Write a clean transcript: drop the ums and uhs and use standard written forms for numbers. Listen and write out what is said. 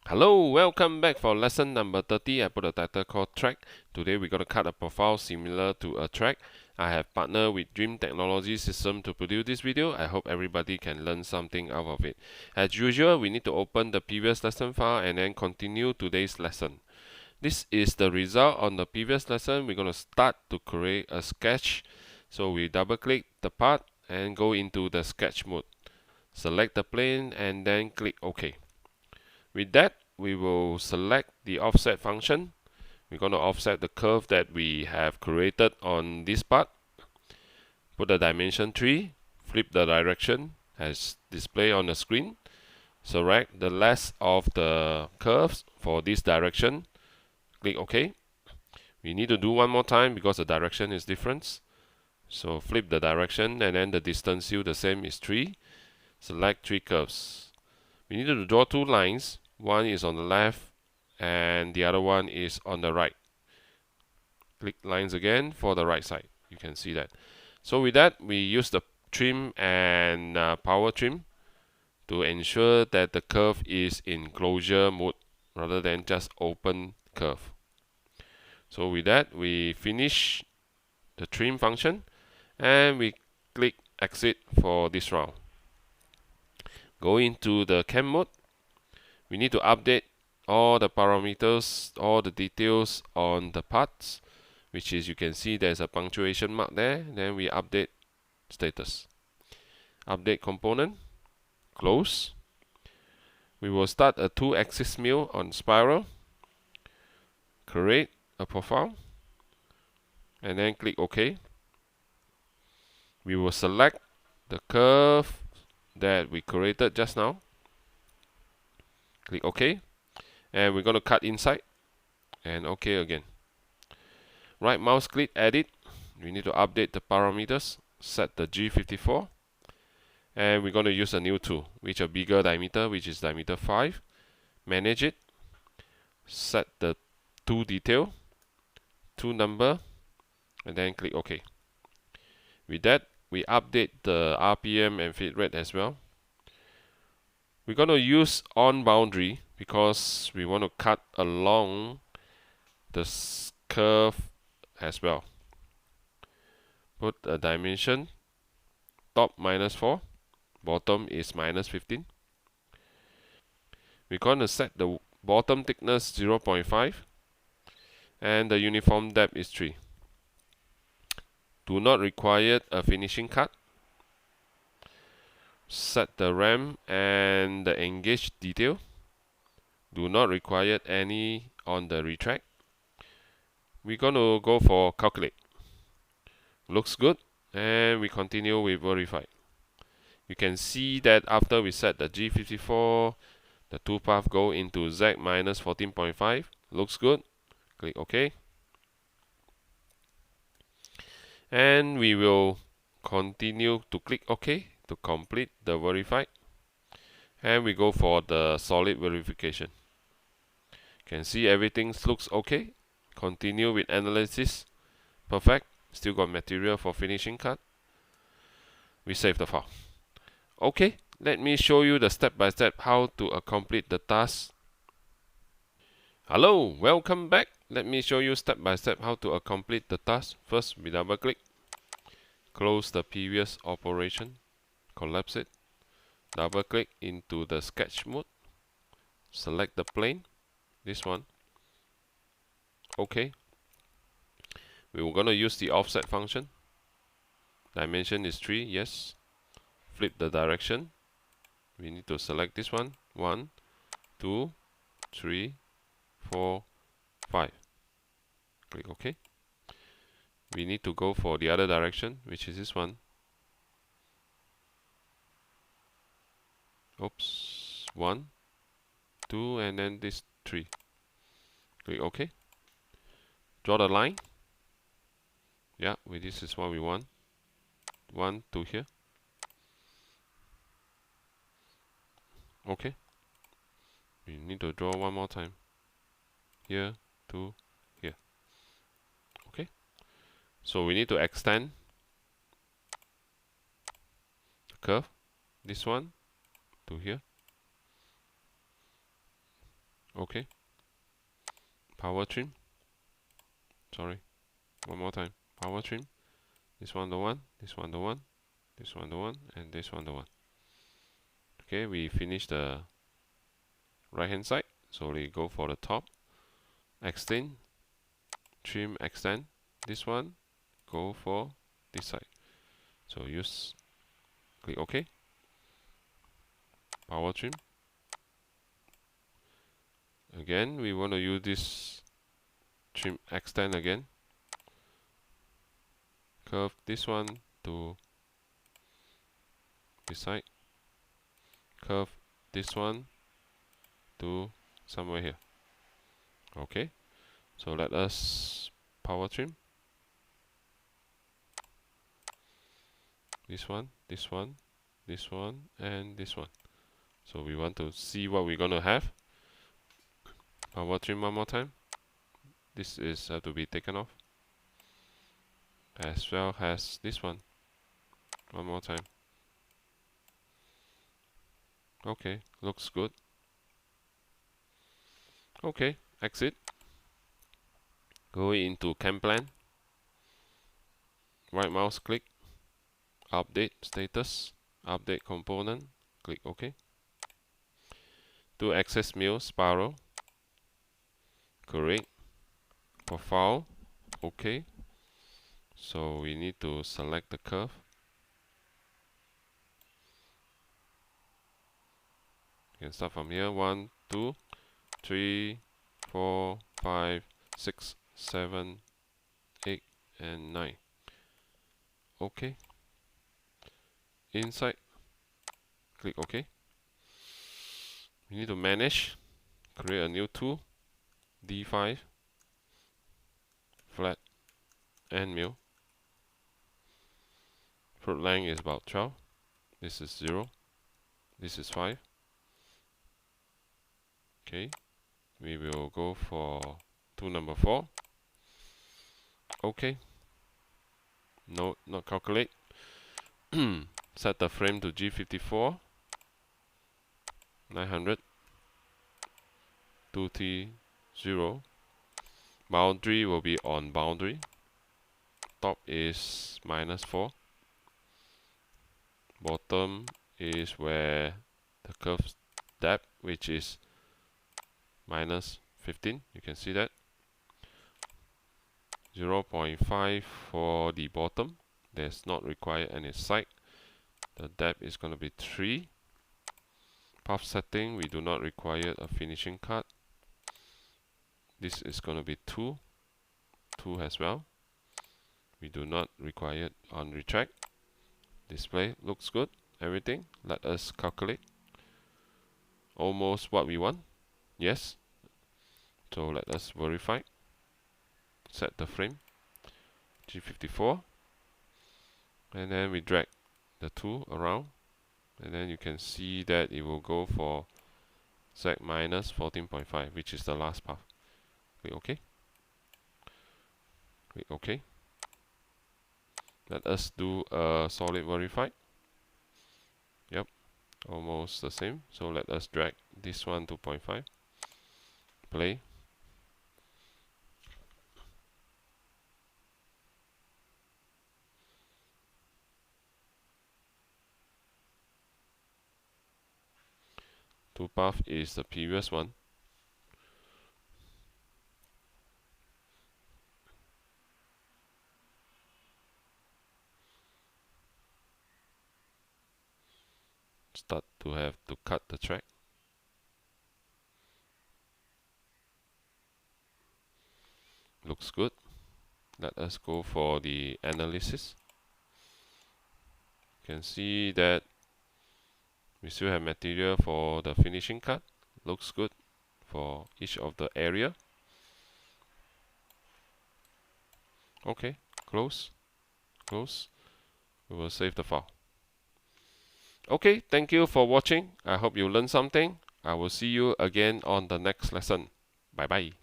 Hello, welcome back for lesson number 30. I put a title called track. Today we're going to cut a profile similar to a track. I have partnered with Dream Technology System to produce this video. I hope everybody can learn something out of it. As usual, we need to open the previous lesson file and then continue today's lesson. This is the result on the previous lesson. We're going to start to create a sketch. So we double click the part and go into the sketch mode. Select the plane and then click OK. With that, we will select the offset function. We're going to offset the curve that we have created on this part. Put the dimension 3, flip the direction as displayed on the screen. Select the less of the curves for this direction. Click OK. We need to do one more time because the direction is different. So flip the direction and then the distance still the same is 3. Select 3 curves. We need to draw 2 lines. One is on the left and the other one is on the right. Click lines again for the right side. You can see that. So with that, we use the trim and power trim to ensure that the curve is in closure mode rather than just open curve. So with that, we finish the trim function and we click exit for this round. Go into the cam mode. We need to update all the parameters, all the details on the parts, which is you can see there's a punctuation mark there. Then we update status. Update component, close. We will start a 2-axis mill on spiral. Create a profile and then click OK. We will select the curve that we created just now. Click OK. And we're going to cut inside and OK again. Right mouse click edit. We need to update the parameters. Set the G54. And we're going to use a new tool, which is a bigger diameter, which is diameter 5. Manage it. Set the tool detail, tool number, and then click OK. With that, we update the RPM and feed rate as well. We're going to use on boundary because we want to cut along the curve as well. Put a dimension, top -4, bottom is -15. We're going to set the bottom thickness 0.5 and the uniform depth is 3. Do not require a finishing cut. Set the ramp and the engage detail. Do not require any on the retract. We're going to go for calculate. Looks good, and we continue with verify. You can see that after we set the G54, the toolpath go into Z -14.5. Looks good. Click OK. And we will continue to click OK to complete the verify. And we go for the solid verification. You can see everything looks okay. Continue with analysis. Perfect. Still got material for finishing cut. We save the file. Okay, let me show you the step-by-step how to accomplish the task. Hello, welcome back. Let me show you step-by-step how to accomplish the task. First, we double-click. Close the previous operation. Collapse it. Double-click into the sketch mode. Select the plane. This one. Okay. We were going to use the offset function. Dimension is 3, yes. Flip the direction. We need to select this one. 1, 2, 3, 4, 5. Click OK. We need to go for the other direction, which is this one. Oops. 1, 2, and then this 3. Click OK. Draw the line. Yeah, this is what we want. 1 to here. Okay. We need to draw one more time. Here to here. Okay. So we need to extend the curve. This one to here. Okay. Power trim. Sorry. One more time. Power trim. This one the one, this one the one, this one the one, and this one the one. Okay, we finish the right hand side. So we go for the top. Extend. Trim extend. This one. Go for this side. So click OK. Power trim. Again, we want to use this trim extend again. Curve this one to this side. Curve this one to somewhere here. Okay, so let us power trim. This one, this one, this one, and this one. So we want to see what we're gonna have. Power trim one more time. This is have to be taken off, as well as this one. One more time. Okay, looks good. Okay, exit. Go into Cam Plan. Right mouse click. Update status. Update component. Click OK. Do access mill spiral. Correct. Profile. OK. So we need to select the curve. You can start from here. 1, 2, 3, 4, 5, 6, 7, 8, and 9. OK. Inside. Click OK. We need to manage. Create a new tool. D5. Flat. End mill. Fruit length is about 12. This is 0. This is 5. Okay. We will go for tool number 4. Okay. No, not calculate. Set the frame to G54. 900. 2T0. Boundary will be on boundary. Top is -4. Bottom is where the curve depth, which is -15. You can see that. 0.5 for the bottom. There's not required any side. The depth is going to be 3. Path setting, we do not require a finishing cut. This is going to be 2. 2 as well. We do not require it on retract. Display looks good. Everything. Let us calculate. Almost what we want. Yes. So let us verify. Set the frame. G54. And then we drag the tool around. And then you can see that it will go for Z minus 14.5, which is the last path. Click OK. Click OK. Let us do a solid verify. Yep, almost the same. So let us drag this one to 0.5. Play. Two path is the previous one. Start to have to cut the track. Looks good. Let us go for the analysis. You can see that we still have material for the finishing cut. Looks good for each of the area. Okay, close. Close. We will save the file. Okay, thank you for watching. I hope you learned something. I will see you again on the next lesson. Bye bye.